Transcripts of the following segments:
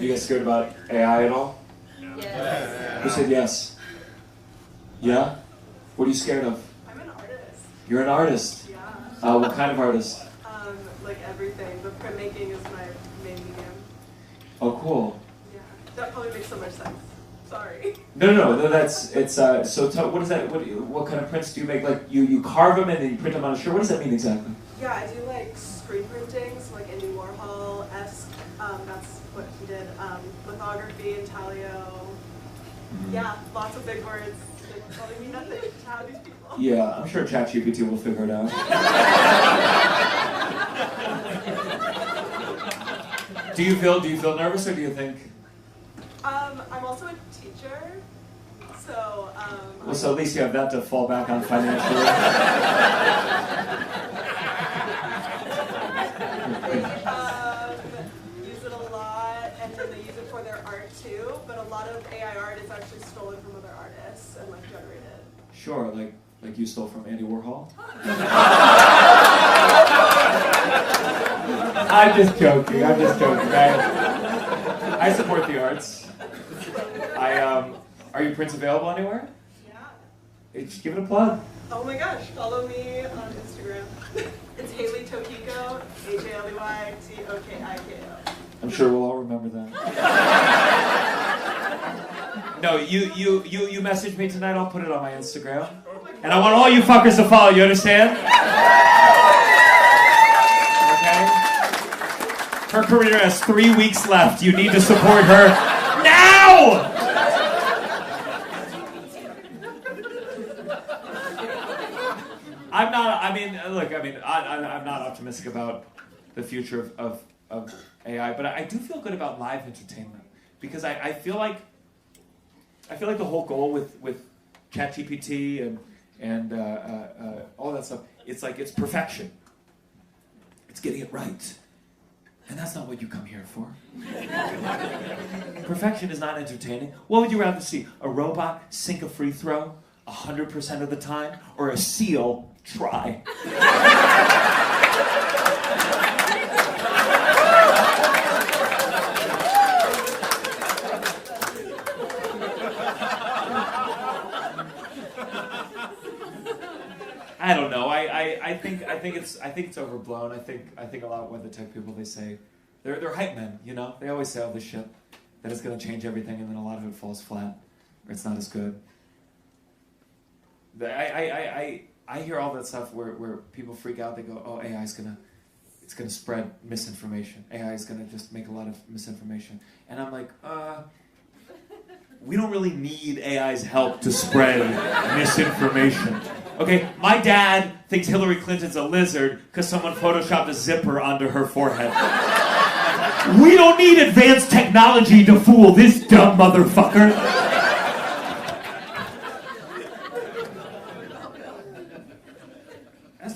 You guys scared about AI at all? Yes. Who said yes? Yeah? What are you scared of? I'm an artist. You're an artist? Yeah. What kind of artist? Like everything, but printmaking is my main medium. Oh, cool. Yeah. That probably makes so much sense. Sorry. No, what is that, what kind of prints do you make? Like, you carve them and then you print them on a shirt? What does that mean exactly? Yeah, I do like screen printing, so like Andy Warhol-esque. That's what he did. Lithography, intaglio. Yeah, lots of big words. They probably mean nothing to how these people. Yeah, I'm sure ChatGPT will figure it out. Do you feel nervous, or do you think? I'm also a teacher, so. Well, so at least you have that to fall back on financially. They use it a lot, and then they use it for their art too. But a lot of AI art is actually stolen from other artists and like generated. Sure, like you stole from Andy Warhol. I'm just joking. I support the arts. Are your prints available anywhere? Yeah. Just give it a plug. Oh my gosh, follow me on Instagram. It's Haley Tokiko, HALEYTOKIKO. I'm sure we'll all remember that. No, you message me tonight, I'll put it on my Instagram. And I want all you fuckers to follow, you understand? Okay? Her career has 3 weeks left. You need to support her now! I'm not optimistic about the future of AI, but I do feel good about live entertainment, because I feel like the whole goal with ChatGPT and all that stuff, it's perfection. It's getting it right. And that's not what you come here for. Perfection is not entertaining. What would you rather see? A robot sink a free throw 100% of the time, or a seal try? I don't know. I think it's overblown. I think a lot of what the tech people, they say, they're hype men. You know, they always say all this shit that it's going to change everything, and then a lot of it falls flat, or it's not as good. I hear all that stuff where people freak out. They go, "Oh, AI is gonna spread misinformation. AI is gonna just make a lot of misinformation." And I'm like, we don't really need AI's help to spread misinformation. Okay, my dad thinks Hillary Clinton's a lizard because someone photoshopped a zipper onto her forehead. We don't need advanced technology to fool this dumb motherfucker.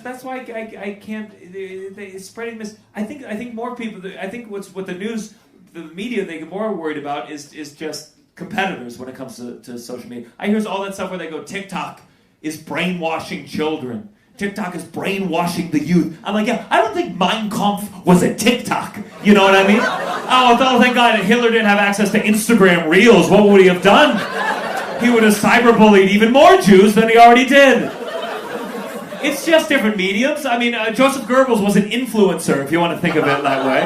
That's why I can't. It's spreading this. I think more people. I think what the news, the media, they get more worried about is just competitors when it comes to social media. I hear all that stuff where they go, TikTok is brainwashing children. TikTok is brainwashing the youth. I'm like, yeah, I don't think Mein Kampf was a TikTok. You know what I mean? Oh, thank God Hitler didn't have access to Instagram Reels. What would he have done? He would have cyberbullied even more Jews than he already did. It's just different mediums. I mean, Joseph Goebbels was an influencer, if you want to think of it that way.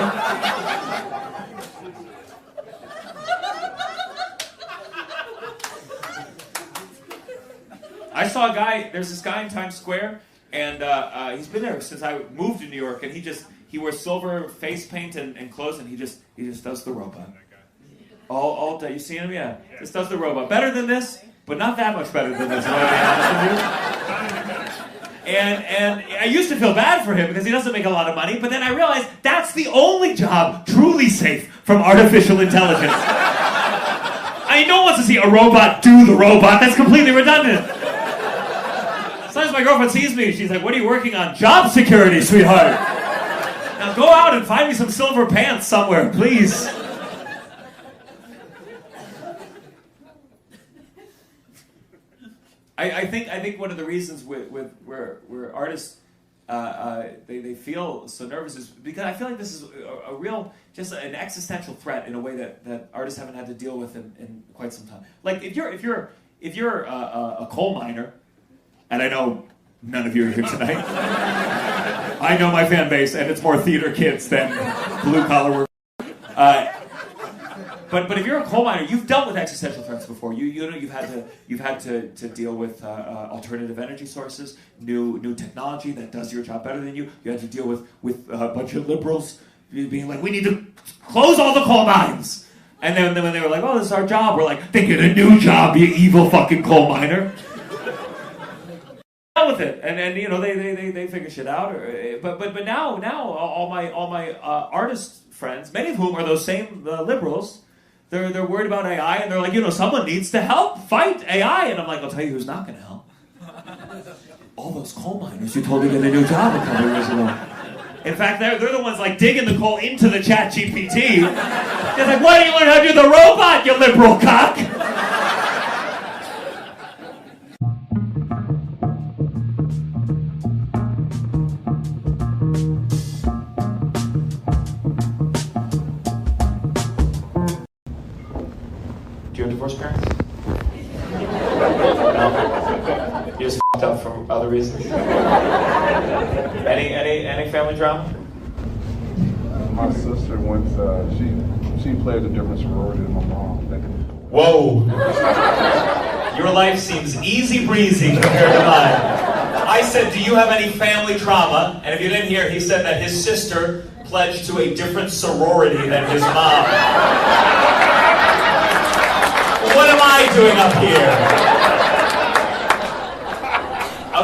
I saw a guy, there's this guy in Times Square, and he's been there since I moved to New York, and he wears silver face paint and clothes, and he just does the robot. All day. You seen him? Yeah. Just does the robot. Better than this, but not that much better than this, to be honest with you. And I used to feel bad for him because he doesn't make a lot of money, but then I realized that's the only job truly safe from artificial intelligence. I mean, no one wants to see a robot do the robot. That's completely redundant. Sometimes my girlfriend sees me, she's like, "What are you working on?" "Job security, sweetheart. Now go out and find me some silver pants somewhere, please." I think one of the reasons where artists they feel so nervous is because I feel like this is a real, just an existential threat in a way that artists haven't had to deal with in quite some time. Like if you're a coal miner, and I know none of you are here tonight. I know my fan base, and it's more theater kids than blue collar work. But if you're a coal miner, you've dealt with existential threats before. You've had to deal with alternative energy sources, new technology that does your job better than you. You had to deal with a bunch of liberals being like, we need to close all the coal mines. And then when they were like, oh, this is our job, we're like, then get a new job, you evil fucking coal miner. With it, and they figure shit out. But now all my artist friends, many of whom are those same liberals, they're worried about AI, and they're like, someone needs to help fight AI, and I'm like, I'll tell you who's not going to help. All those coal miners you told to get a new job a couple years ago. In fact, they're the ones like digging the coal into the chat GPT. They're like, why don't you learn how to do the robot, you liberal cock? Do you have divorced parents? No? You just f***ed up for other reasons? Any family drama? My sister went, she played a different sorority than my mom. Whoa! Your life seems easy breezy compared to mine. I said, do you have any family trauma? And if you didn't hear, he said that his sister pledged to a different sorority than his mom. What am I doing up here?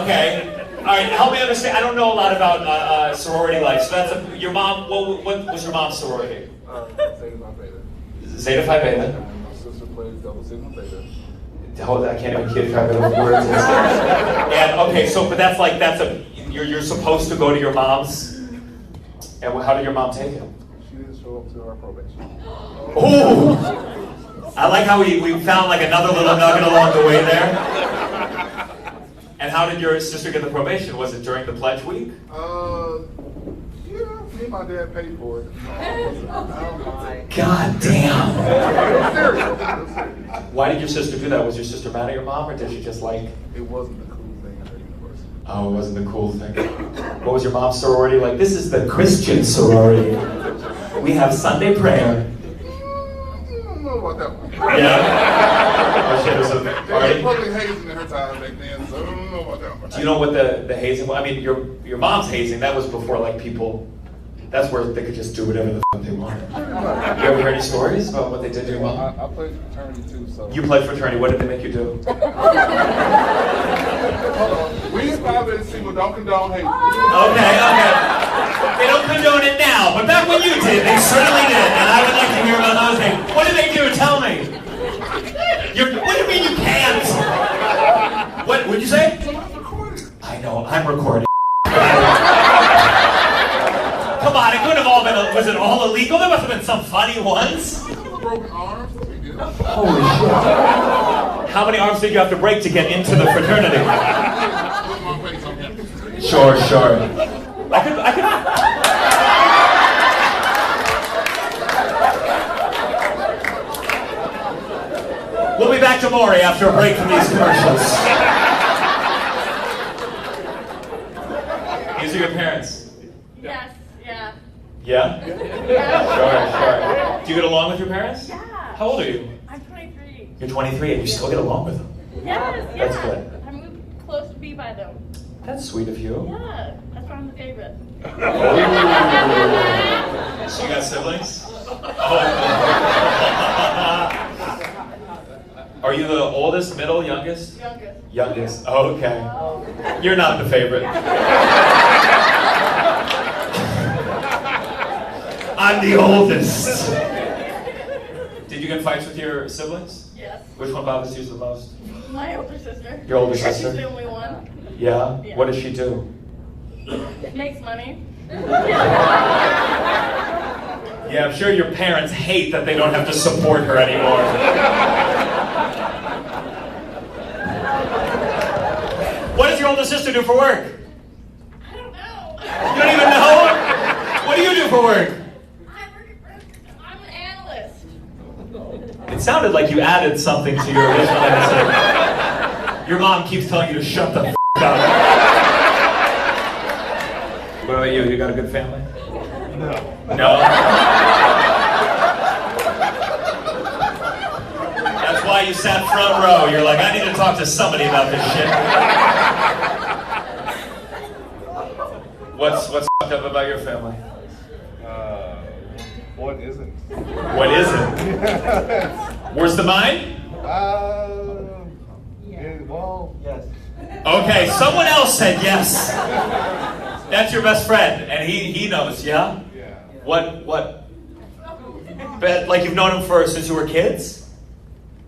Okay. All right, help me understand. I don't know a lot about sorority life. So that's your mom. What was your mom's sorority? Zeta Phi Beta. Zeta Phi Beta. And my sister plays Double Sigma Beta. Hold on, I can't even keep track of the words. And okay, so but you're supposed to go to your mom's. And how did your mom take it? She didn't show up to our probation. Ooh! I like how we found like another little nugget along the way there. And how did your sister get the probation? Was it during the pledge week? Yeah, me and my dad paid for it. God damn. It was serious. Why did your sister do that? Was your sister mad at your mom, or did she just like... It wasn't the cool thing in her universe. Oh, it wasn't the cool thing. What was your mom's sorority like? This is the Christian sorority. We have Sunday prayer. I don't know about that one. Yeah? Oh shit, it was a There party? was public hazing in her time back then, so I don't know about that one. Do you know what the hazing was? I mean, your mom's hazing, that was before like people... That's where they could just do whatever the fuck they wanted. You ever heard any stories about what they did to your mom? I played fraternity too, so... You pledged fraternity. What did they make you do? We inspired to see, but don't condone hate. Okay. They don't condone it now, but back when you did, they certainly did. And I would like to hear about those things. What did they do? Tell me. What do you mean you can't? What would you say? I know, I'm recording. Come on, it could have all been, was it all illegal? There must have been some funny ones. Broken arms. Holy shit. How many arms did you have to break to get into the fraternity? Sure. I could. We'll be back to Maury after a break from these commercials. These are your parents? Yes, yeah. Yeah? Yeah. Sure. Do you get along with your parents? Yeah. How old are you? I'm 23. You're 23 and you still get along with them? Yes, yeah. That's good. I moved close to be by them. That's sweet of you. Yeah, that's why I'm the favorite. So you got siblings? Are you the oldest, middle, youngest? Youngest. Youngest. Oh, okay. You're not the favorite. I'm the oldest. Did you get in fights with your siblings? Yes. Which one bothers you the most? My older sister. Your older sister? She's the only one. Yeah? Yeah. What does she do? Makes money. Yeah, I'm sure your parents hate that they don't have to support her anymore. What does your older sister do for work? I don't know. You don't even know? What do you do for work? I'm an analyst. It sounded like you added something to your original answer. Your mom keeps telling you to shut the f*** up. What about you? You got a good family? No. No? That's why you sat front row. You're like, I need to talk to somebody about this shit. What's fucked up about your family? What isn't? What isn't? Worse than mine? Well, yes. Okay, someone else said yes. That's your best friend, and he knows, yeah? Yeah. What? Like you've known him since you were kids?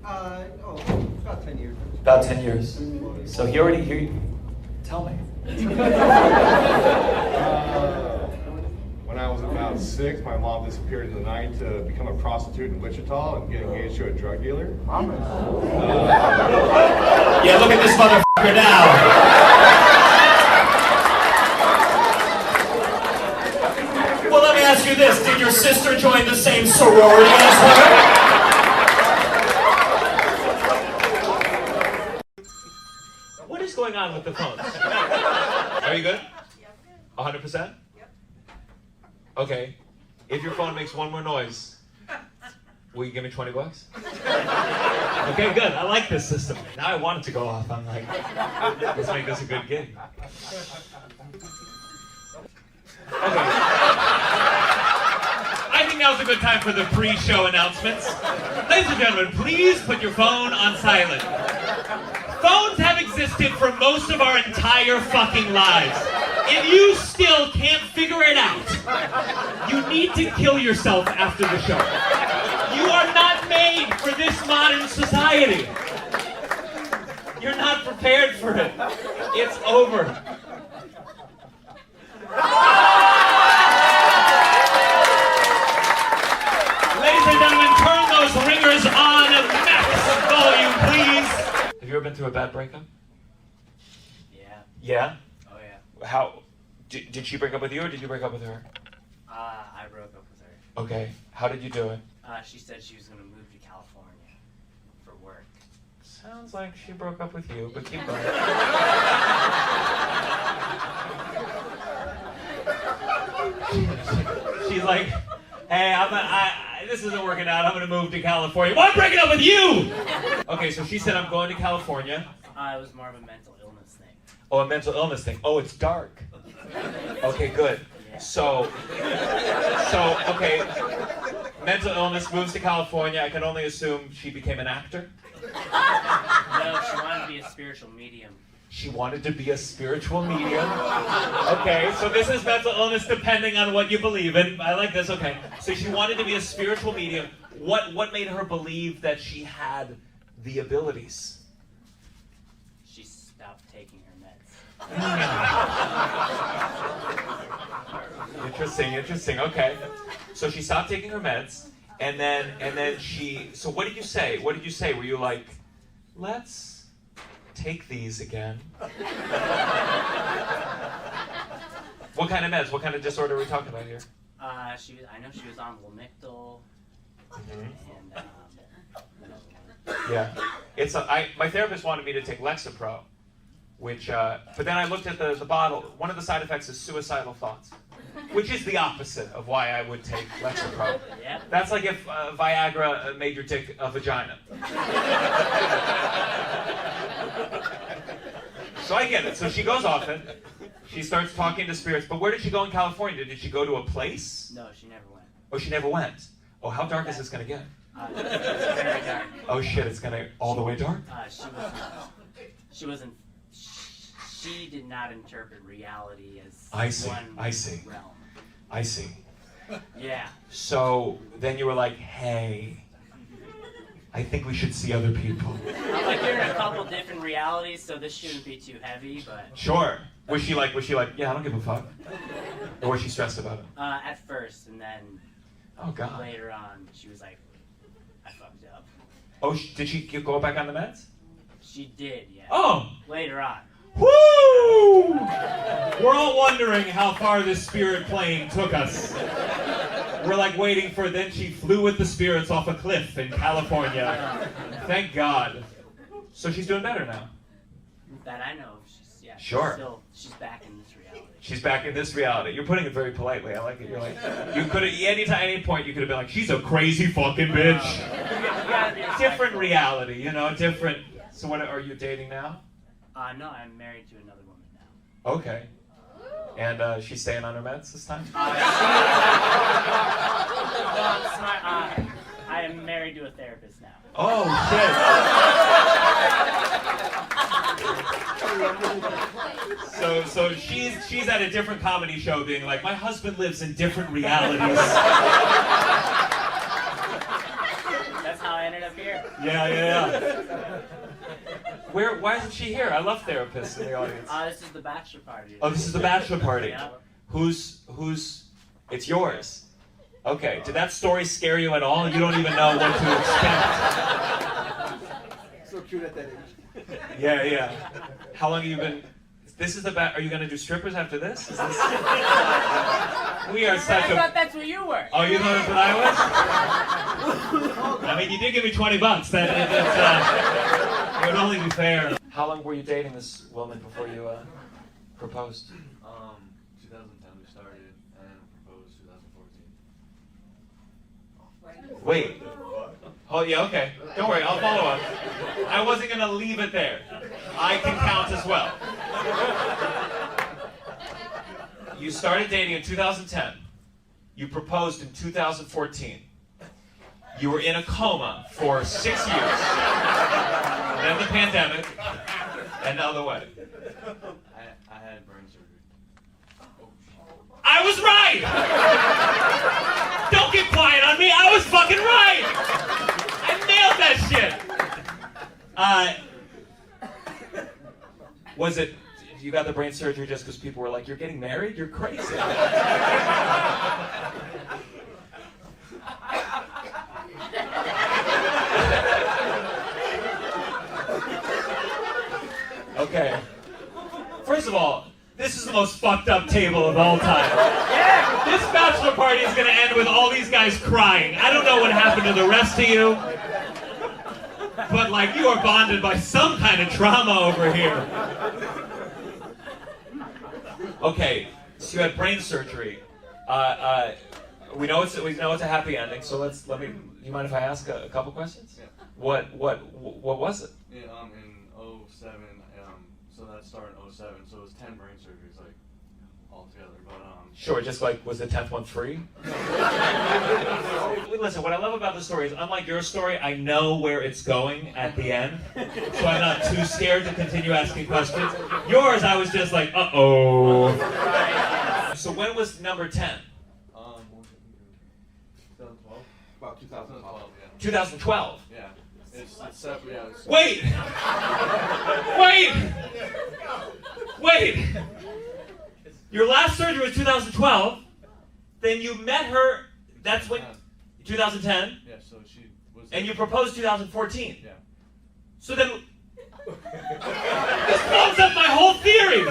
About 10 years. About 10 years. So tell me. When I was about 6, my mom disappeared in the night to become a prostitute in Wichita and get engaged to a drug dealer. Yeah, look at this motherfucker now. Well, let me ask you this. Did your sister join the same sorority as her? What is going on with the phones? Are you good? 100%? Okay. If your phone makes one more noise, will you give me $20? Okay, good. I like this system. Now I want it to go off. I'm like, let's make this a good gig. Okay. I think now's a good time for the pre-show announcements. Ladies and gentlemen, please put your phone on silent. Phones have existed for most of our entire fucking lives. If you still can't figure it out, you need to kill yourself after the show. You are not made for this modern society. You're not prepared for it. It's over. Ladies and gentlemen, turn those ringers on max volume, please. Have you ever been through a bad breakup? Yeah. Yeah? Oh, yeah. How? Did she break up with you or did you break up with her? I broke up with her. Okay. How did you do it? She said she was going to move to California for work. Sounds like she broke up with you, but keep going. She's like, hey, this isn't working out. I'm going to move to California. Well, I'm breaking up with you! Okay, so she said, I'm going to California. It was more of a mental illness thing. Oh, a mental illness thing. Oh, it's dark. Okay, good. Yeah. So, okay. Mental illness, moves to California. I can only assume she became an actor. No, she wanted to be a spiritual medium. She wanted to be a spiritual medium. Okay, so this is mental illness depending on what you believe in. I like this, okay. So she wanted to be a spiritual medium. What made her believe that she had the abilities? She stopped taking her meds. Interesting, okay. So she stopped taking her meds, and then she, so what did you say? Were you like, let's take these again? What kind of meds? What kind of disorder are we talking about here? I know she was on Lamictal, and Yeah. My therapist wanted me to take Lexapro, which, but then I looked at the bottle. One of the side effects is suicidal thoughts, which is the opposite of why I would take Lexapro. Yep. That's like if Viagra made your dick a vagina. So I get it. So she goes off it. She starts talking to spirits. But where did she go in California? Did she go to a place? no, she never went. Oh, she never went. Oh, how dark is this going to get? It's very dark. Oh shit, it's going to all the way dark? She did not interpret reality as I see. one I see. realm. I see. Yeah. So then you were like, hey, I think we should see other people. Like you're in a couple different realities, so this shouldn't be too heavy, but Sure. Was she like, yeah, I don't give a fuck? Or was she stressed about it? at first, and then Oh God. later on, she was like, I fucked up. Oh, did she go back on the meds? She did, yeah. Oh! Later on. Woo! We're all wondering how far this spirit plane took us. We're like waiting for, then she flew with the spirits off a cliff in California. Thank God. So she's doing better now. That I know. She's, yeah. Sure. She's back in this reality. She's back in this reality. You're putting it very politely. I like it. You're like, you could have, any point you could have been like, she's a crazy fucking bitch. Different reality, you know, different. So what, are you dating now? No, I'm married to another woman now. Okay. And she's staying on her meds this time? I am married to a therapist now. Oh, shit. So she's at a different comedy show being like, my husband lives in different realities. That's how I ended up here. Yeah. Why isn't she here? I love therapists in the audience. This is the bachelor party. Oh, this is the bachelor party. Yeah. Who's, it's yours. Okay, did that story scare you at all? You don't even know what to expect. So cute at that age. Yeah. How long have you been, this is are you going to do strippers after this? Is this? We are such I thought that's what you were. Oh, you thought that's what I was? I mean, you did give me $20. It would only be fair. How long were you dating this woman before you proposed? 2010 we started and proposed 2014. Wait. Oh, yeah, okay. Don't worry, I'll follow up. I wasn't going to leave it there. I can count as well. You started dating in 2010. You proposed in 2014. You were in a coma for 6 years. Then the pandemic, and now the wedding. I had brain surgery. I was right! Don't get quiet on me, I was fucking right! I nailed that shit! Was it, you got the brain surgery just because people were like, you're getting married? You're crazy. Okay. First of all, this is the most fucked up table of all time. Yeah. This bachelor party is gonna end with all these guys crying. I don't know what happened to the rest of you, but like you are bonded by some kind of trauma over here. Okay, so you had brain surgery. We know it's a happy ending. So you mind if I ask a couple questions? Yeah. What was it? Yeah, in 07, so that started in 07, so it was 10 brain surgeries, like, all together, but, Sure, just like, was the 10th one free? Listen, what I love about the story is, unlike your story, I know where it's going at the end, so I'm not too scared to continue asking questions. Yours, I was just like, uh-oh. So when was number 10? 2012? About 2012. 2012? Yeah. It's separate, yeah. Wait! Your last surgery was 2012, then you met her, that's when, 2010? Yeah, so she was... And you proposed 2014? Yeah. So then, this blows up my whole theory!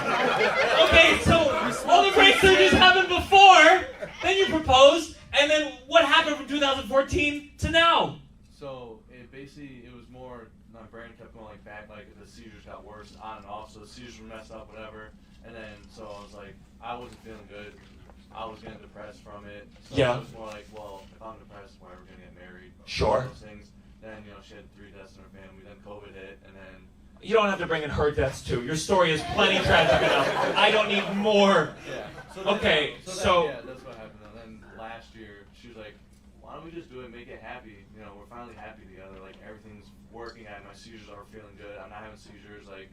Okay, so all the brain surgeries happened before, then you proposed, and then what happened from 2014 to now? So it was more, my brain kept going like back, like the seizures got worse on and off, so the seizures were messed up, whatever. And then, so I was like, I wasn't feeling good. I was getting depressed from it. So Yeah. it was more like, well, if I'm depressed, why are we going to get married? Sure. Those things. Then, she had 3 deaths in her family. Then COVID hit, and then... You don't have to bring in her deaths too. Your story is plenty tragic enough. I don't need more. Yeah. Okay, so... Yeah, that's what happened. And then last year, she was like, why don't we just do it, make it happy? We're finally happy together. Like, everything's working. My seizures are feeling good. I'm not having seizures. Like,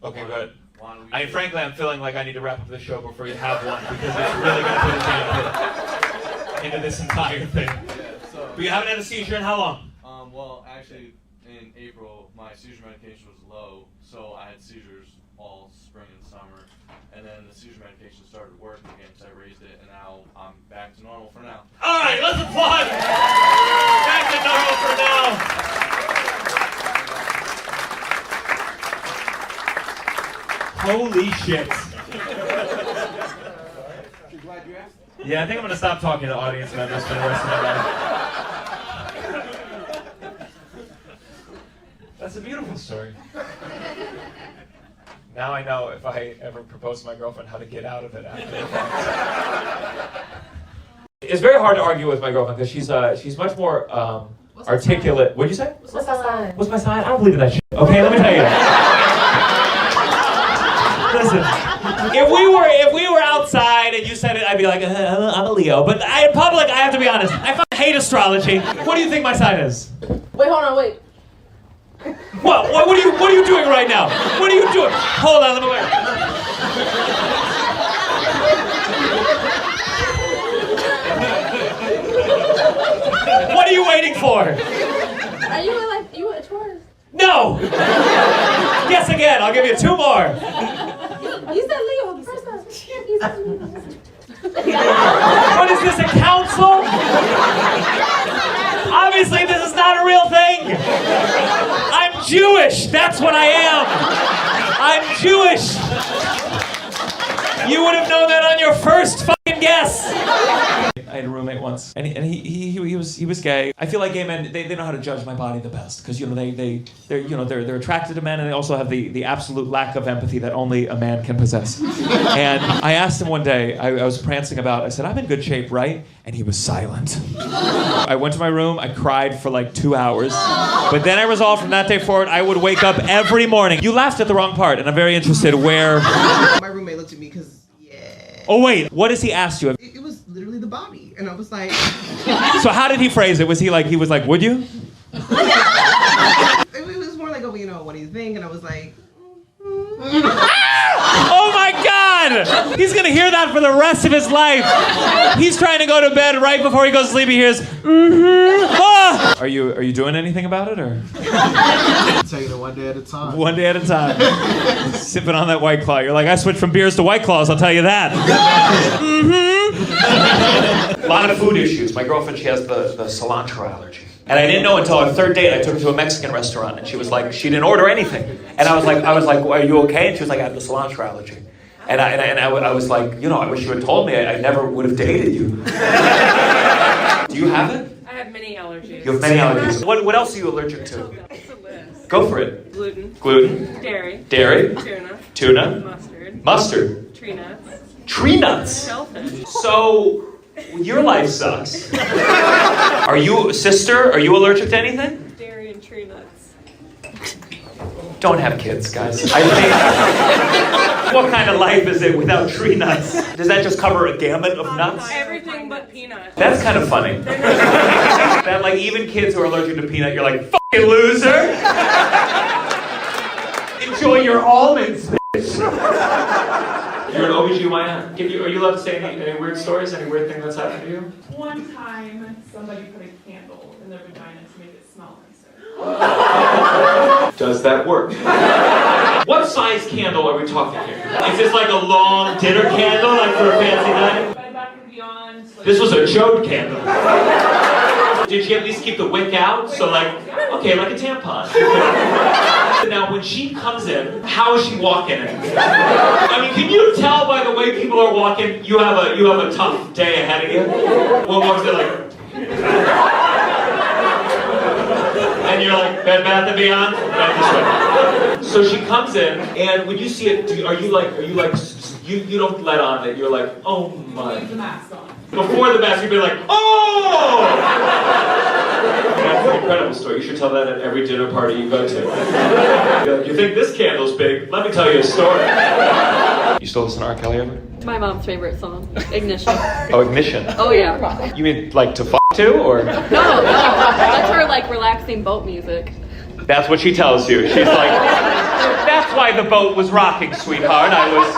Okay, good. why don't we Frankly, I'm feeling like I need to wrap up the show before you have one, because it's really going to put a damper into this entire thing. Yeah, so... But you haven't had a seizure in how long? Well, actually, in April, my seizure medication was low, so I had seizures all spring and summer. And then the seizure medication started working again, so I raised it, and now I'm back to normal for now. All right, let's applaud. Back to normal for now. Holy shit. Yeah, I think I'm gonna stop talking to audience members for the rest of my life. That's a beautiful story. Now I know if I ever propose to my girlfriend how to get out of it after the fact. It's very hard to argue with my girlfriend because she's much more articulate. What'd you say? What's my sign? What's my sign? I don't believe in that shit. Okay, let me tell you. Listen, if we were outside and you said it, I'd be like, I'm a Leo. But in public, I have to be honest. I fucking hate astrology. What do you think my sign is? Wait, hold on, wait. What are you doing right now? What are you doing? Hold on, let me wait. What are you waiting for? Are you a Taurus? No! Guess again, I'll give you 2 more. You said Leo the first time. You said Leo. What is this, a council? Obviously, this is not a real thing. I'm Jewish. That's what I am. I'm Jewish. You would have known that on your first fucking guess. I had a roommate once, and he was gay. I feel like gay men they know how to judge my body the best because they're attracted to men and they also have the absolute lack of empathy that only a man can possess. And I asked him one day, I was prancing about. I said, "I'm in good shape, right?" And he was silent. I went to my room. I cried for like 2 hours, but then I resolved from that day forward I would wake up every morning. You laughed at the wrong part, and I'm very interested where. My roommate looked at me because. Oh wait, what has he asked you? It was literally the body, and I was like. So how did he phrase it? Was he like, would you? It was more like, oh, what do you think? And I was like. Oh my God! He's gonna hear that for the rest of his life. He's trying to go to bed right before he goes to sleep. He hears, ah! Are you doing anything about it or? Taking it one day at a time. One day at a time. Sipping on that White Claw. You're like, I switched from beers to White Claws. I'll tell you that. A lot of food issues. My girlfriend, she has the cilantro allergy. And I didn't know until our 3rd date. I took her to a Mexican restaurant, and she was like, she didn't order anything. And I was like, well, are you okay? And she was like, I have the cilantro allergy. And I was like, I wish you had told me. I never would have dated you. Do you have it? I have many allergies. You have many allergies. What else are you allergic to? It's a list. Go for it. Gluten. Gluten. Dairy. Dairy. Tuna. Tuna. Mustard. Mustard. Tree nuts. Tree nuts. Shellfish. So, your life sucks. Are you allergic to anything? Dairy and tree nuts. Don't have kids, guys. I think, what kind of life is it without tree nuts? Does that just cover a gamut of nuts? Everything but peanuts. That's kind of funny. That like even kids who are allergic to peanut, you're like, fucking loser! Enjoy your almonds, bitch! You're an OBGYN. Are you allowed to say any weird stories? Any weird thing that's happened to you? One time, somebody put a candle in their vagina to make it smell nicer. Does that work? What size candle are we talking here? Is this like a long dinner candle, like for a fancy night? Bed Bath & Beyond. This was a chode candle. Did she at least keep the wick out? So like, okay, like a tampon. Now, when she comes in, how is she walking in? I mean, can you tell by the way people are walking, you have a tough day ahead of you? One walks in like... And you're like, Bed Bath & Beyond? Right this way. So she comes in, and when you see it, are you don't let on that you're like, oh my. Leave the mask on. Before the mask, you'd be like, oh! That's an incredible story. You should tell that at every dinner party you go to. You're like, you think this candle's big? Let me tell you a story. You still listen to R. Kelly ever? My mom's favorite song, Ignition. Oh, Ignition. Oh yeah. You mean like to f*** to, or? No. That's her like relaxing boat music. That's what she tells you. She's like, that's why the boat was rocking, sweetheart. I was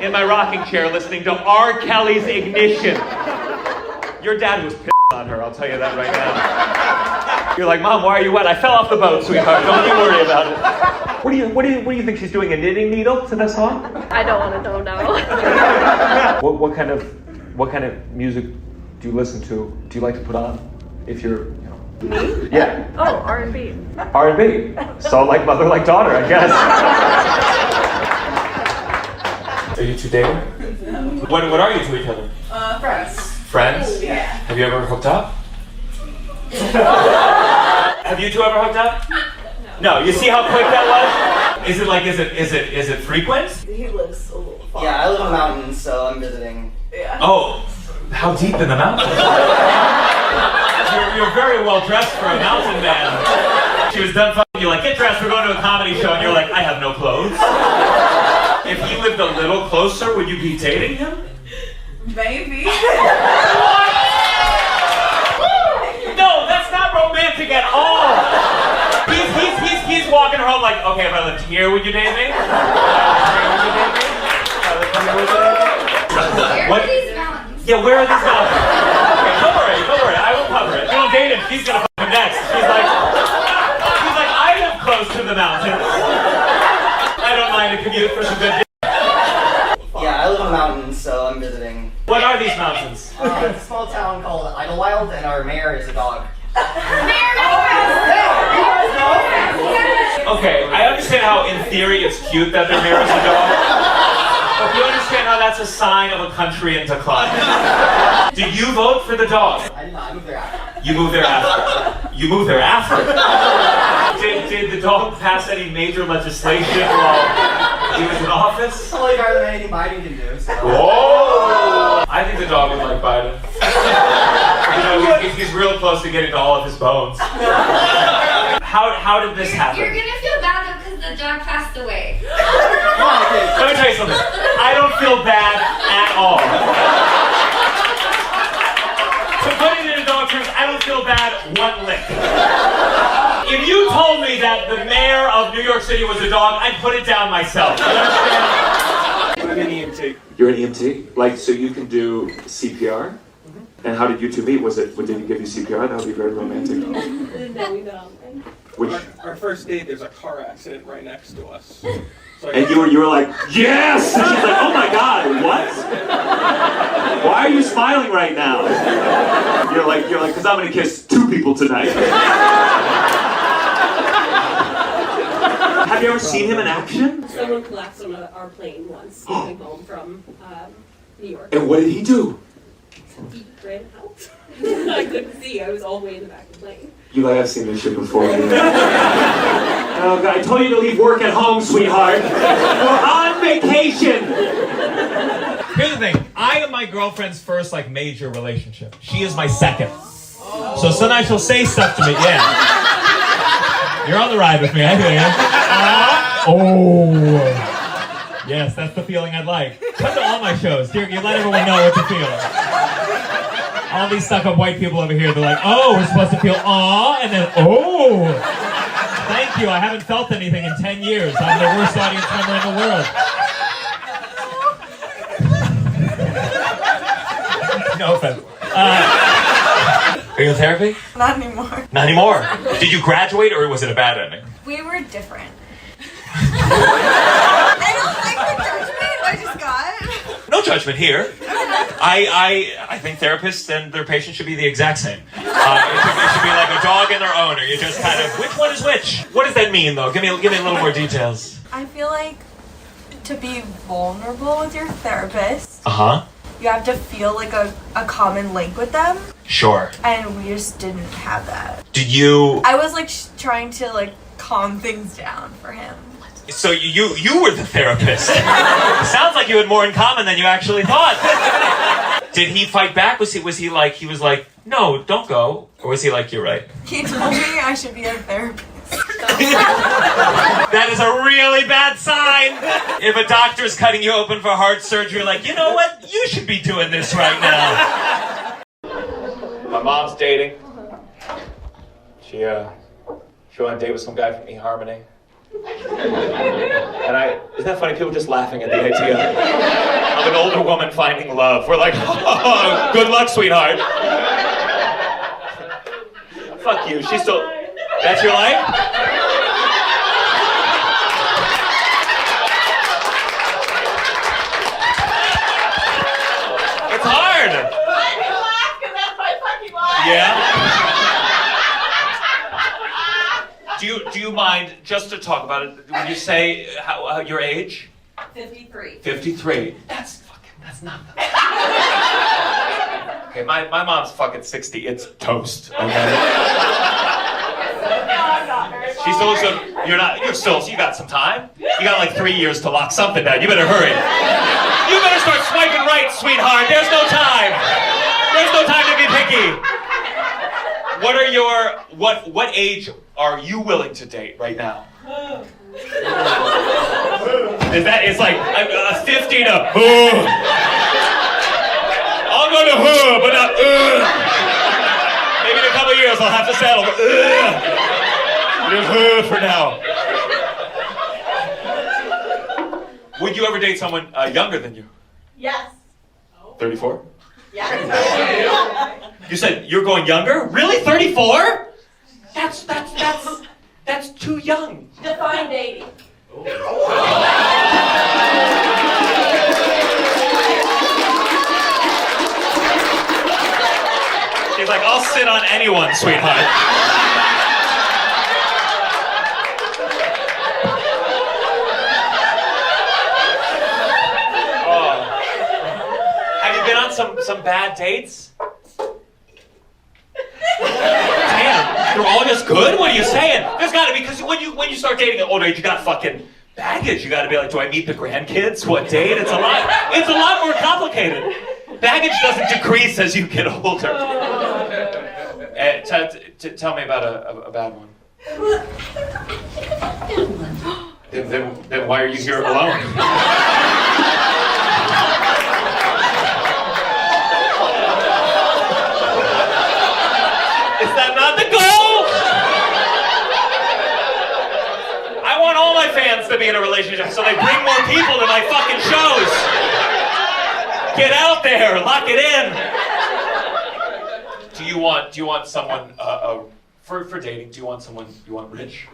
in my rocking chair listening to R. Kelly's Ignition. Your dad was pissed on her, I'll tell you that right now. You're like, Mom, why are you wet? I fell off the boat, sweetheart. Don't you worry about it. What do you think she's doing? A knitting needle to that song? I don't want to know now. What kind of music do you listen to? Do you like to put on if you're, Me? Yeah. Oh, R&B. R&B. So like mother, like daughter, I guess. you two dating? What are you to each other? Friends. Friends? Yeah. Have you ever hooked up? Have you two ever hooked up? No. You see how quick that was? Is it frequent? He lives a little far. Yeah, I live in the mountains, so I'm visiting. Yeah. Oh, how deep in the mountains? You're very well dressed for a mountain man. She was done fucking you, like, get dressed, we're going to a comedy show, and you're like, I have no clothes. If he lived a little closer, would you be dating him? Maybe. What? No, that's not romantic at all. He's walking home like, okay, if I lived here, would you date me? Here, would you date me? If I lived here, would you date me? What? Yeah, where are these mountains? Okay, don't worry, I will cover it. You don't date him, she's gonna fuck him next. She's like, I live close to the mountains. I don't mind a commute for some good. Yeah, I live in the mountains, so I'm visiting. What are these mountains? It's a small town called Idlewild, and our mayor is a dog. Okay, I understand how in theory it's cute that their mayor is a dog. But do you understand how that's a sign of a country in decline? Did you vote for the dog? I did not. I moved there after. You moved there after. You moved there after. Did the dog pass any major legislation while he was in office? Totally better than anything Biden can do. So. Whoa! I think the dog would like Biden. You know, he's real close to getting to all of his bones. How did this happen? You're gonna feel bad though because the dog passed away. Let me tell you something. I don't feel bad at all. To put it in dog terms, I don't feel bad one lick. If you told me that the mayor of New York City was a dog, I'd put it down myself. You understand? I'm an EMT. You're an EMT? Like, so you can do CPR? Mm-hmm. And how did you two meet? Did he give you CPR? That would be very romantic. No, we don't. Which? Our first date, there's a car accident right next to us. So And you were like, yes! And she's like, oh my God, what? Why are you smiling right now? You're like, because I'm gonna kiss 2 people tonight. Have you ever seen him in action? Someone collapsed on our plane once, coming home from New York. And what did he do? He ran out. I couldn't see. I was all the way in the back of the plane. You like, I've seen this shit before. Oh, God, I told you to leave work at home, sweetheart. We're on vacation. Here's the thing. I am my girlfriend's first, major relationship. She is my second. So sometimes she'll say stuff to me. Yeah. You're on the ride with me. I hear you. Oh. Yes, that's the feeling I'd like. Come to all my shows. You let everyone know what to feel. All these stuck-up white people over here, they're like, oh, we're supposed to feel aw, and then, oh. Thank you, I haven't felt anything in 10 years. I'm the worst audience member in the world. No offense. Are you in therapy? Not anymore. Not anymore. Did you graduate, or was it a bad ending? We were different. I don't like the judgment I just got. No judgment here. I think therapists and their patients should be the exact same. It should be like a dog and their owner. You just kind of, which one is which? What does that mean, though? Give me a little more details. I feel like to be vulnerable with your therapist, you have to feel like a common link with them. Sure. And we just didn't have that. Did you... I was trying to calm things down for him. So you were the therapist. It sounds like you had more in common than you actually thought. Did he fight back? Was he like, no, don't go? Or was he like, you're right? He told me I should be a therapist. That is a really bad sign. If a doctor's cutting you open for heart surgery, you know what? You should be doing this right now. My mom's dating. She went on a date with some guy from eHarmony. And isn't that funny? People just laughing at the idea of an older woman finding love. We're like, oh, good luck, sweetheart. Fuck you. She's still... That's your life? It's hard. I can laugh because that's my fucking life. Yeah? Do you mind, just to talk about it, would you say your age? 53. 53. That's not Okay, my mom's fucking 60. It's toast. Okay. She's also, you got some time. You got like 3 years to lock something down. You better hurry. You better start swiping right, sweetheart. There's no time. There's no time to be picky. What age are you willing to date right now? It's like a 50 to I'll go to but not Maybe in a couple of years I'll have to settle, but just for now. Would you ever date someone younger than you? Yes. 34? Yeah. You said you're going younger? Really? 34? That's too young. Define dating. She's like, I'll sit on anyone, sweetheart. Have you been on some bad dates? Damn, they're all just good? What are you saying? There's gotta be, because when you start dating at older age, you got fucking baggage. You gotta be like, do I meet the grandkids? What date? It's a lot more complicated. Baggage doesn't decrease as you get older. Tell me about a bad one. Then why are you here alone? Is that not the goal? I want all my fans to be in a relationship so they bring more people to my fucking shows. Get out there, lock it in. Do you want someone for dating? Do you want someone rich?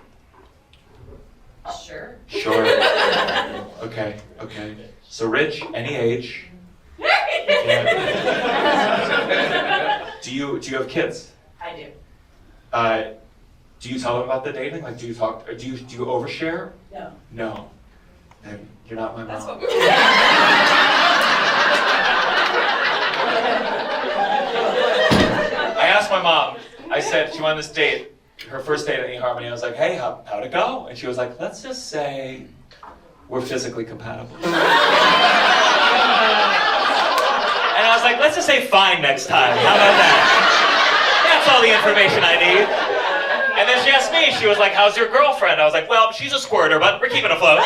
Sure. Sure. Okay. So rich, any age. Yeah. Do you have kids? I do. Do you tell them about the dating? Like, do you talk? Do you overshare? No. No. Then you're not my mom. That's what I asked my mom. I said she went on this date, her first date at eHarmony. I was like, hey, how'd it go? And she was like, let's just say we're physically compatible. And I was like, let's just say fine next time. How about that? That's all the information I need. And then she asked me, she was like, how's your girlfriend? I was like, well, she's a squirter, but we're keeping afloat.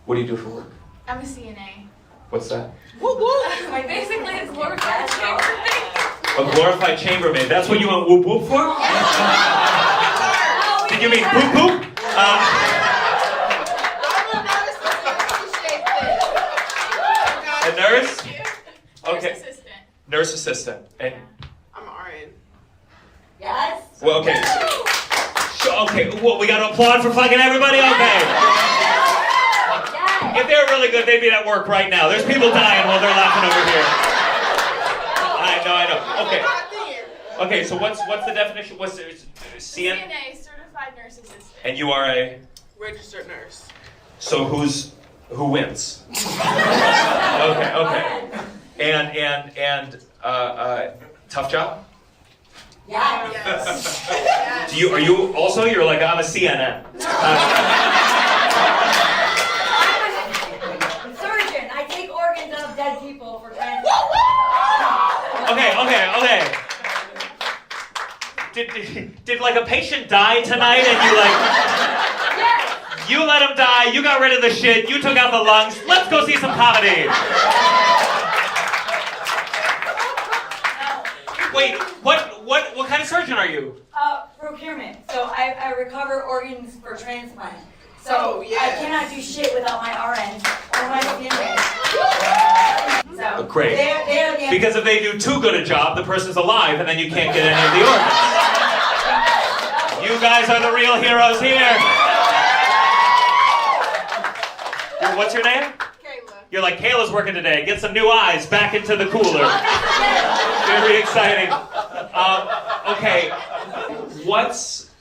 What do you do for work? I'm a CNA. What's that? Like basically a glorified chambermaid. A glorified chambermaid. That's what you went whoop whoop for? Did you mean poop poop? A nurse? Okay. Nurse assistant. And I'm RN. Yes. well, okay. Okay. Well, we got to applaud for fucking everybody. Okay. If they're really good, they'd be at work right now. There's people dying while they're laughing over here. I know. Okay. Okay. So what's the definition? What's the CN? CNA, certified nurse assistant. And you are a Registered nurse. So who wins? Okay. And tough job? Yeah. Yes. Are you also? You're like, I'm a CNN. I'm a surgeon. I take organs of dead people for transplant. Okay. Did like a patient die tonight and you like... You let him die, you got rid of the shit, you took out the lungs, let's go see some comedy. Wait, what kind of surgeon are you? Procurement. So I recover organs for transplant. So Oh, yeah. I cannot do shit without my RNs or my CNAs. So Great. They're the Because if they do too good a job, the person's alive and then you can't get any of the organs. You guys are the real heroes here. What's your name? Kayla. You're like, Kayla's working today. Get some new eyes back into the cooler. Very exciting. Okay, what's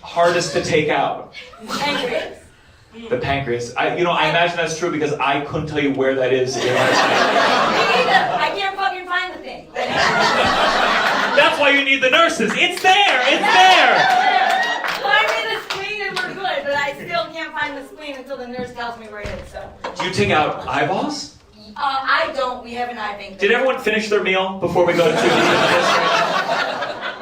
hardest to take out? Pancreas. The pancreas. I imagine that's true because I couldn't tell you where that is. Me neither. I can't fucking find the thing. That's why you need the nurses. It's there. It's there. Find me the spleen and we're good, but I still can't find the spleen until the nurse tells me where it is. So. Do you take out eyeballs? I don't. We have an eye bank. Did everyone finish their meal before we go to 2 minutes?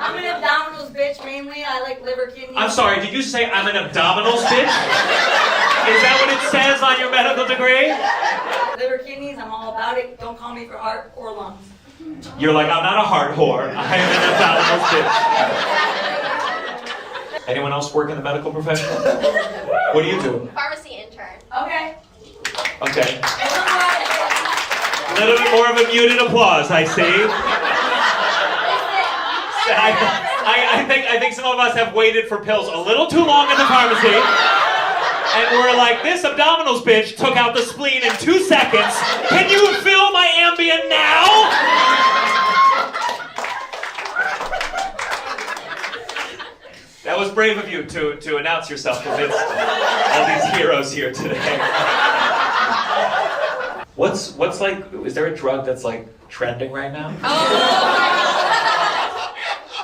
I'm an abdominals bitch mainly. I like liver, kidneys. I'm sorry, did you say I'm an abdominals bitch? Is that what it says on your medical degree? Liver, kidneys, I'm all about it. Don't call me for heart or lungs. You're like, I'm not a heart whore. I am an abdominals bitch. Anyone else work in the medical profession? What do you do? Pharmacy intern. Okay. Okay. A little bit more of a muted applause, I see. I think some of us have waited for pills a little too long in the pharmacy. And we're like, this abdominals bitch took out the spleen in 2 seconds. Can you fill my Ambien now? That was brave of you to announce yourself amidst all these heroes here today. What's like, is there a drug that's like trending right now?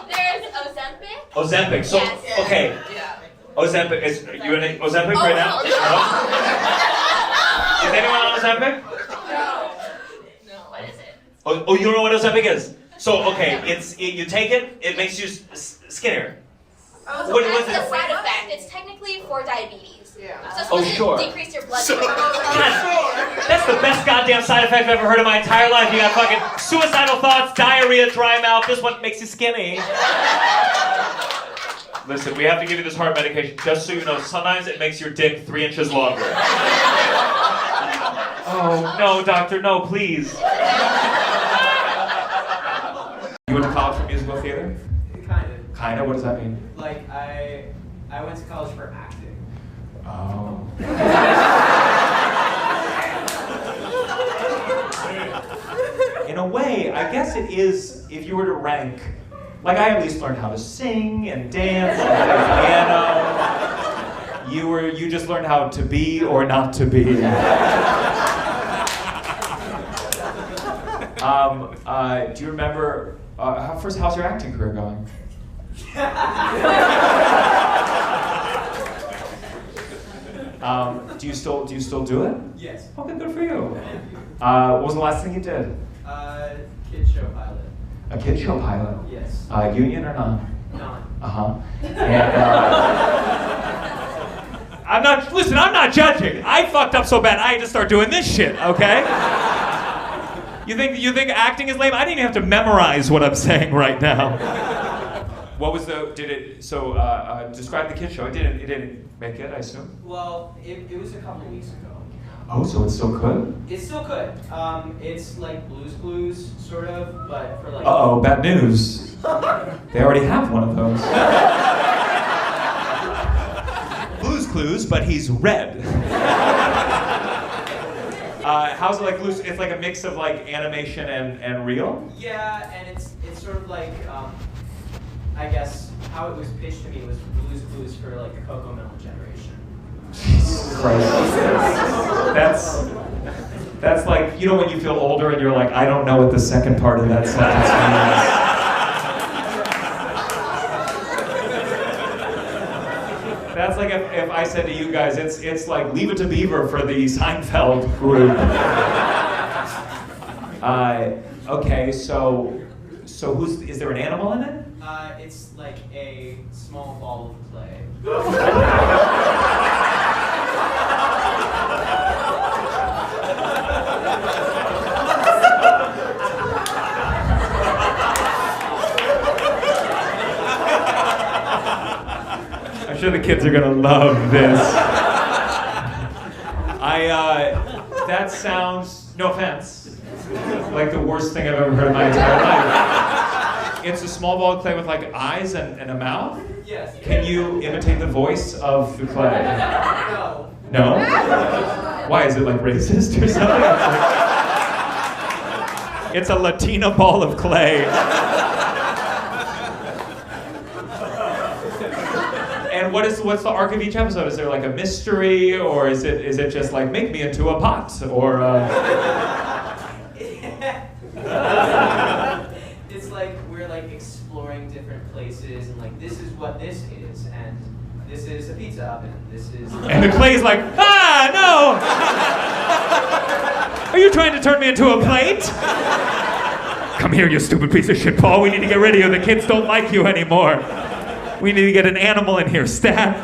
There's Ozempic. Ozempic. So, Yes. okay. Ozempic. Is you in Ozempic right now? No. Is anyone on Ozempic? No, what is it? Oh, you don't know what Ozempic is? So, okay, you take it, it makes you skinnier. What is That's it? the side effect. It's technically for diabetes. Yeah. So it's supposed sure. to decrease your blood Sure. sugar. That's the best goddamn side effect I've ever heard in my entire life. You got fucking suicidal thoughts, diarrhea, dry mouth. This one makes you skinny. Listen, we have to give you this heart medication just so you know. Sometimes it makes your dick 3 inches longer. Oh no, doctor, no, please. You went to college for musical theater? Kinda. What does that mean? Like I went to college for acting. Oh. In a way, I guess it is, if you were to rank, like I at least learned how to sing and dance and play piano. You just learned how to be or not to be. Do you remember, how's your acting career going? Do you still do it? Yes. Okay, good for you. What was the last thing you did? Kid show pilot. A kid show pilot? Yes. Union or not? Non. And I'm not judging. I fucked up so bad I had to start doing this shit, okay? You think acting is lame? I didn't even have to memorize what I'm saying right now. What was describe the kid show. It didn't make it, I assume? Well, it was a couple weeks ago. Oh, so it still could? It still could. It's like Blue's Clues, sort of, but for like... Uh-oh, bad news. They already have one of those. Blue's Clues, but he's red. How's it like Blue's? It's like a mix of like animation and real? Yeah, and it's sort of like, I guess, how it was pitched to me was Blue's Clues for like the Coco Melon generation. Jesus Christ. That's like, you know when you feel older and you're like, I don't know what the second part of that sentence means. That's like if I said to you guys, it's like Leave It to Beaver for the Seinfeld group. Okay, so is there an animal in it? It's like a small ball of clay. I'm sure the kids are gonna love this. That sounds, no offense, like the worst thing I've ever heard in my entire life. It's a small ball of clay with like eyes and a mouth? Yes. Can you imitate the voice of the clay? No. No? Why, is it like racist or something? It's a Latina ball of clay. what's the arc of each episode? Is there like a mystery, or is it just like make me into a pot, or? It's like we're like exploring different places, and like this is what this is, and this is a pizza oven, this is. And the clay's like, no! Are you trying to turn me into a plate? Come here, you stupid piece of shit, Paul. We need to get rid of you. The kids don't like you anymore. We need to get an animal in here, stat.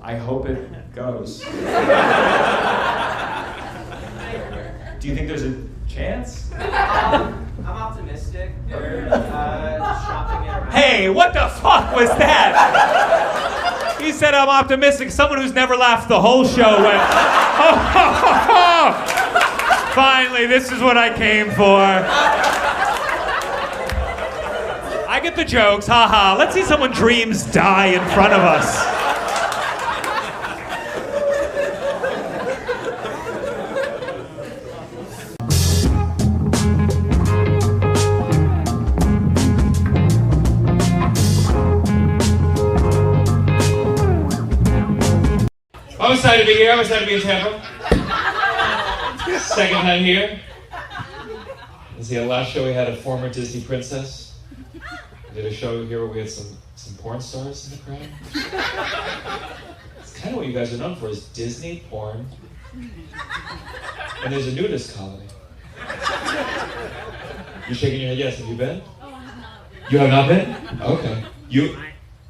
I hope it goes. Do you think there's a chance? I'm optimistic. We're shopping it around. Hey, what the fuck was that? He said I'm optimistic. Someone who's never laughed the whole show went, finally, this is what I came for. I get the jokes, haha. Let's see someone's dreams die in front of us. I'm excited to be here. I'm excited to be in Tampa. Second time here. Let's see, last show we had a former Disney princess. We did a show here where we had some porn stars in the crowd. It's kind of what you guys are known for, is Disney porn. And there's a nudist colony. You're shaking your head yes. Have you been? Oh, I have not been. You have not been? Okay.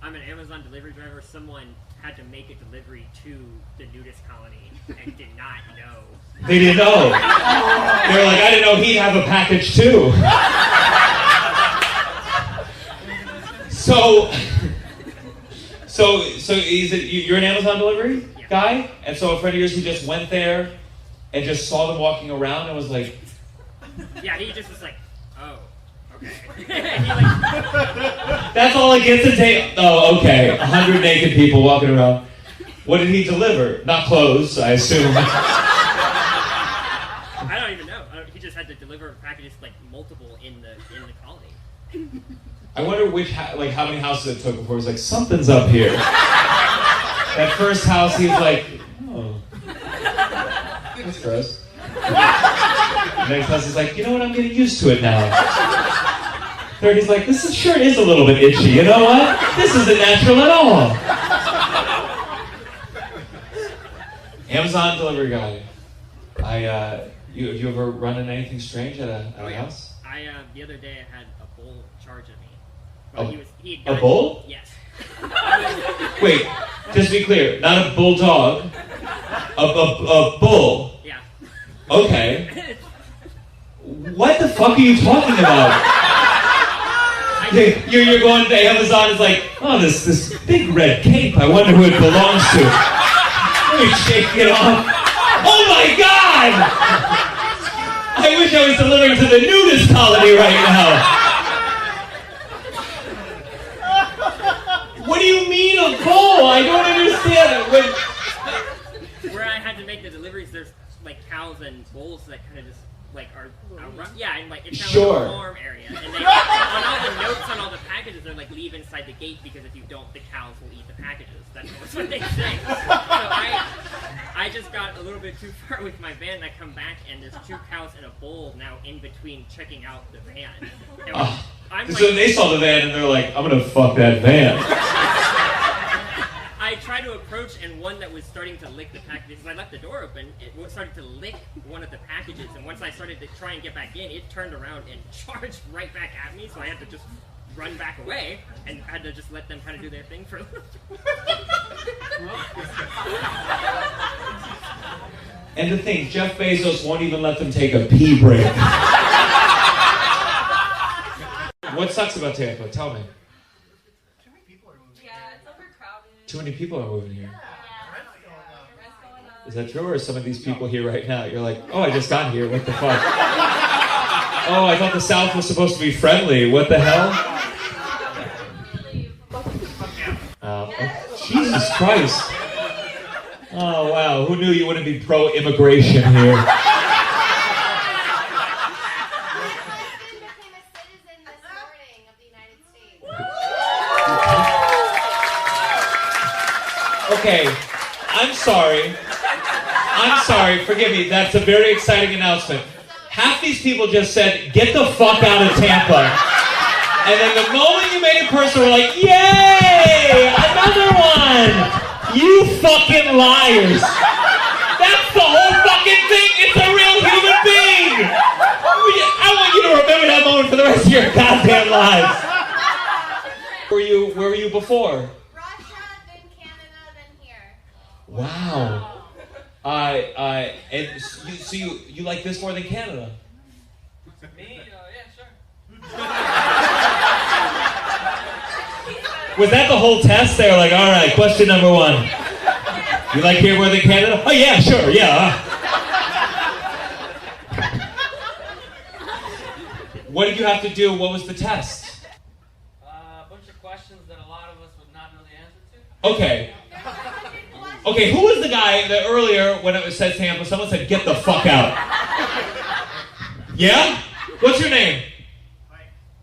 I'm an Amazon delivery driver. Someone had to make a delivery to the nudist colony and did not know. They didn't know. They were like, I didn't know he'd have a package too. So you're an Amazon delivery guy? And so a friend of yours who just went there and just saw them walking around and was like... Yeah, he just was like, oh, okay. That's all it gets to take. Oh, okay. 100 naked people walking around. What did he deliver? Not clothes, I assume. I don't even know. He just had to deliver packages, like multiple in the colony. I wonder how many houses it took before he was like, something's up here. That first house, he was like, oh, that's gross. The next house, he's like, you know what? I'm getting used to it now. Third, he's like, this shirt is a little bit itchy. You know what? This isn't natural at all. Amazon delivery guy. You ever run into anything strange at a house? The other day I had a bull charge at me. A bull? Yes. Wait, just to be clear, not a bulldog, a bull. Yeah. Okay. What the fuck are you talking about? You're going to Amazon, it's like, oh, this big red cape, I wonder who it belongs to. Let me shake it off. Oh my God! I wish I was delivering to the nudist colony right now. What do you mean a bull? I don't understand it. Where I had to make the deliveries, there's like cows and bulls that kind of just like are around, yeah, and like it's kind of like a farm area. And they, on all the notes on all the packages, they're like leave inside the gate because if you don't, the cows will eat the packages. That's what they say. So I just got a little bit too far with my van. And I come back and there's 2 cows and a bull now in between checking out the van. And So they saw the van and they're like, I'm gonna fuck that van. I tried to approach, and one that was starting to lick the packages, I left the door open, it started to lick one of the packages, and once I started to try and get back in, it turned around and charged right back at me, so I had to just run back away, and I had to just let them kind of do their thing for a little bit. And the thing, Jeff Bezos won't even let them take a pee break. What sucks about Tampa? Tell me. Too many people are moving here. Is that true, or are some of these people here right now? You're like, oh, I just got here. What the fuck? Oh, I thought the South was supposed to be friendly. What the hell? Oh, Jesus Christ. Oh, wow. Who knew you wouldn't be pro-immigration here? I'm sorry, forgive me. That's a very exciting announcement. Half these people just said, get the fuck out of Tampa. And then the moment you made it personal, we're like, yay! Another one! You fucking liars! That's the whole fucking thing! It's a real human being! I want you to remember that moment for the rest of your goddamn lives. Where were you before? Russia, then Canada, then here. Wow. And so you like this more than Canada? Me? Yeah, sure. Was that the whole test? They were like, all right, question number 1. You like here more than Canada? Oh yeah, sure, yeah. What did you have to do? What was the test? A bunch of questions that a lot of us would not know the answer to. Okay. Okay, who was the guy that earlier, when it was said Tampa, someone said, get the fuck out? Yeah? What's your name?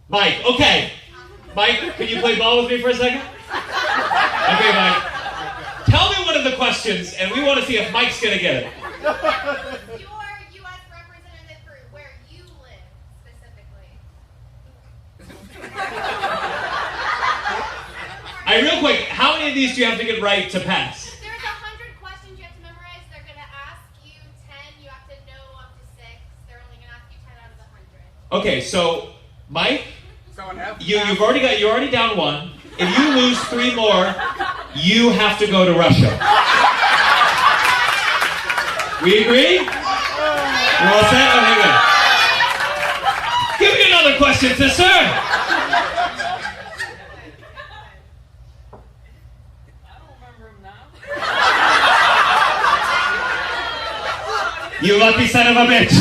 Mike. Okay. Mike, can you play ball with me for a second? Okay, Mike. Tell me one of the questions, and we want to see if Mike's going to get it. Your U.S. representative for where you live, specifically. Real quick, how many of these do you have to get right to pass? There's 100 questions you have to memorize. They're going to ask you 10. You have to know up to 6. They're only going to ask you 10 out of the 100. Okay, so Mike, you're already down 1. If you lose 3 more, you have to go to Russia. We agree? We're all set? Okay, good. Give me another question, sister. You lucky son of a bitch.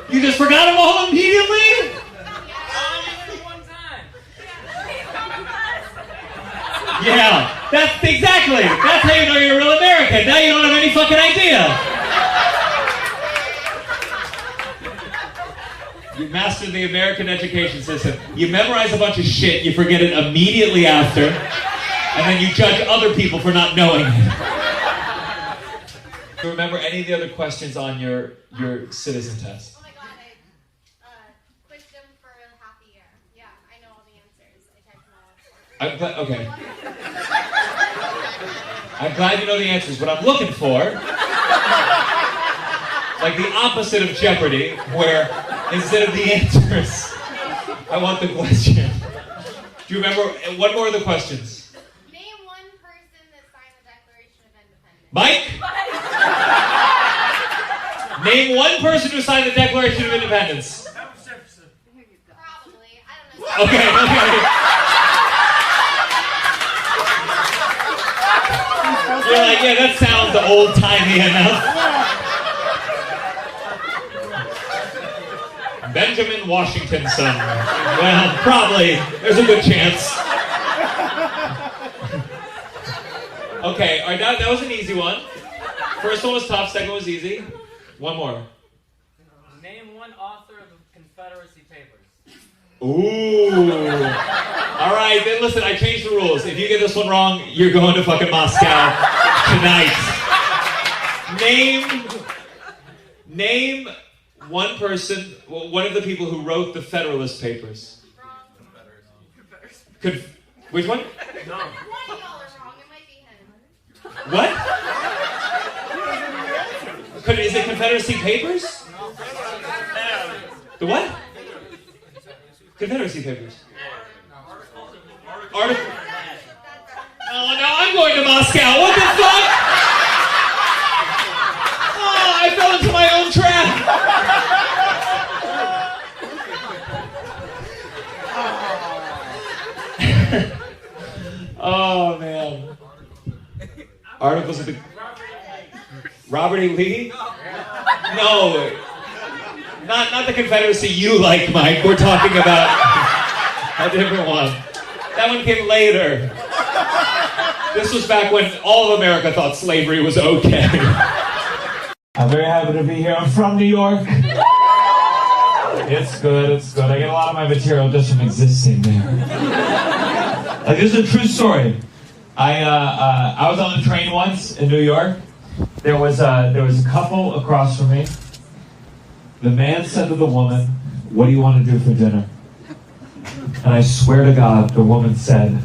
You just forgot them all immediately? Yeah, that's exactly. That's how you know you're a real American. Now you don't have any fucking idea. You mastered the American education system. You memorize a bunch of shit, you forget it immediately after, and then you judge other people for not knowing it. Do you remember any of the other questions on your citizen test? Oh my god, I quizzed them for half a year. Yeah, I know all the answers. I typed them all up. Okay. I'm glad you know the answers. What I'm looking for, like the opposite of Jeopardy, where instead of the answers, I want the question. Do you remember one more of the questions? Name one person that signed the Declaration of Independence. Mike? Name one person who signed the Declaration of Independence. Probably. I don't know. Okay. You're like, yeah, that sounds old-timey enough. Benjamin Washington's son. Well, probably. There's a good chance. Okay, all right, that was an easy one. First one was tough, second one was easy. One more. Name one author of the Confederacy Papers. Ooh. All right, then listen, I changed the rules. If you get this one wrong, you're going to fucking Moscow tonight. Name one person, one of the people who wrote the Federalist Papers. Which one? One of y'all are wrong. It might be him. What? Is it Confederacy Papers? The what? Confederacy Papers. Article. Oh, now I'm going to Moscow. What the fuck? Oh, I fell into my own trap. Oh, man. Articles of the... Robert E. Lee? No. Not the Confederacy you like, Mike. We're talking about a different one. That one came later. This was back when all of America thought slavery was okay. I'm very happy to be here. I'm from New York. It's good. I get a lot of my material just from existing there. Like, this is a true story. I was on the train once in New York. There was a couple across from me. The man said to the woman, "What do you want to do for dinner?" And I swear to God, the woman said,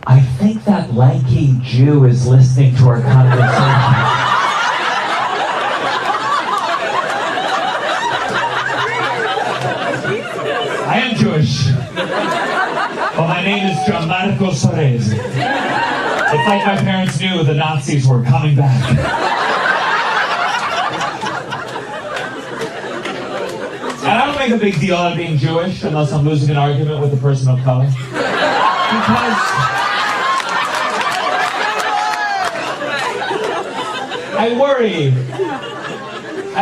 "I think that lanky Jew is listening to our conversation." I am Jewish. Well, my name is Gianmarco Soresi. It's like my parents knew the Nazis were coming back. And I don't make a big deal out of being Jewish unless I'm losing an argument with a person of color. Because I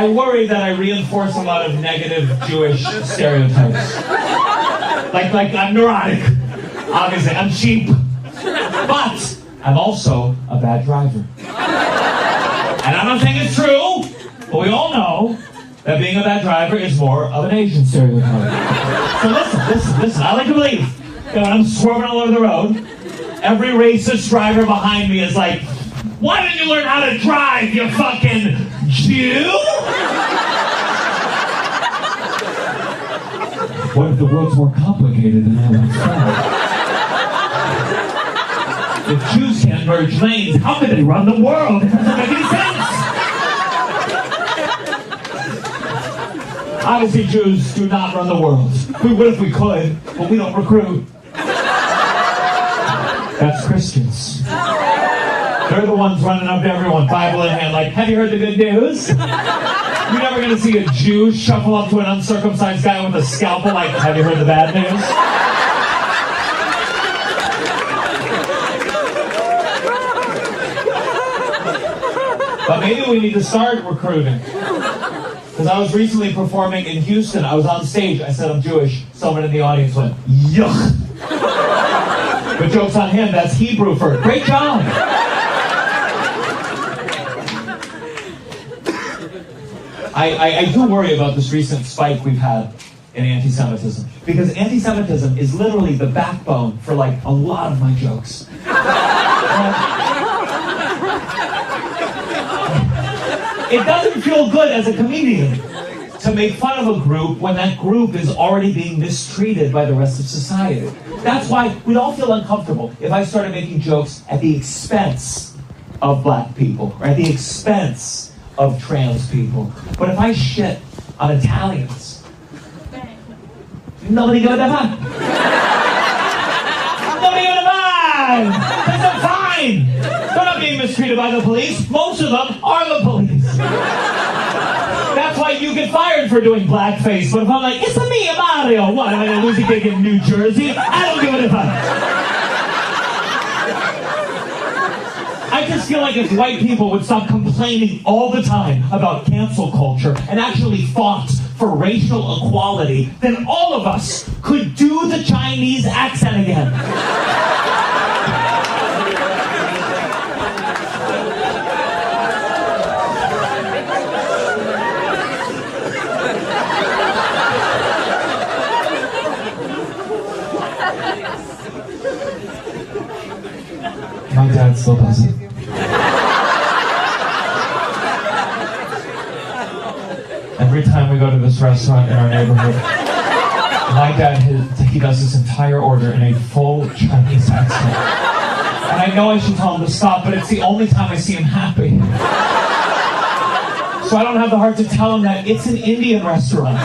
worry that I reinforce a lot of negative Jewish stereotypes. Like I'm neurotic. Obviously, I'm cheap. But I'm also a bad driver. And I don't think it's true, but we all know that being a bad driver is more of an Asian stereotype. So listen. I like to believe that when I'm swerving all over the road, every racist driver behind me is like, "Why didn't you learn how to drive, you fucking Jew?" What if the world's more complicated than I once thought? If Jews can't merge lanes, how can they run the world? It doesn't make any sense. Obviously, Jews do not run the world. We would if we could, but we don't recruit. That's Christians. They're the ones running up to everyone, Bible in hand, like, "Have you heard the good news?" You're never going to see a Jew shuffle up to an uncircumcised guy with a scalpel like, "Have you heard the bad news?" But maybe we need to start recruiting. Because I was recently performing in Houston. I was on stage. I said, "I'm Jewish." Someone in the audience went, "Yuck." But joke's on him. That's Hebrew for great job. I do worry about this recent spike we've had in anti-Semitism. Because anti-Semitism is literally the backbone for, like, a lot of my jokes. It doesn't feel good as a comedian to make fun of a group when that group is already being mistreated by the rest of society. That's why we'd all feel uncomfortable if I started making jokes at the expense of black people, or at the expense of trans people. But if I shit on Italians, nobody give a fuck. Nobody give a fuck. Because they're fine. They're not being mistreated by the police. Most of them are the police. That's why you get fired for doing blackface. But if I'm like, "It's me, Mario," what, am I going to lose a gig in New Jersey? I don't give a fuck. I just feel like if white people would stop complaining all the time about cancel culture and actually fought for racial equality, then all of us could do the Chinese accent again. My dad still does it. Every time we go to this restaurant in our neighborhood, my dad, he does this entire order in a full Chinese accent. And I know I should tell him to stop, but it's the only time I see him happy. So I don't have the heart to tell him that it's an Indian restaurant.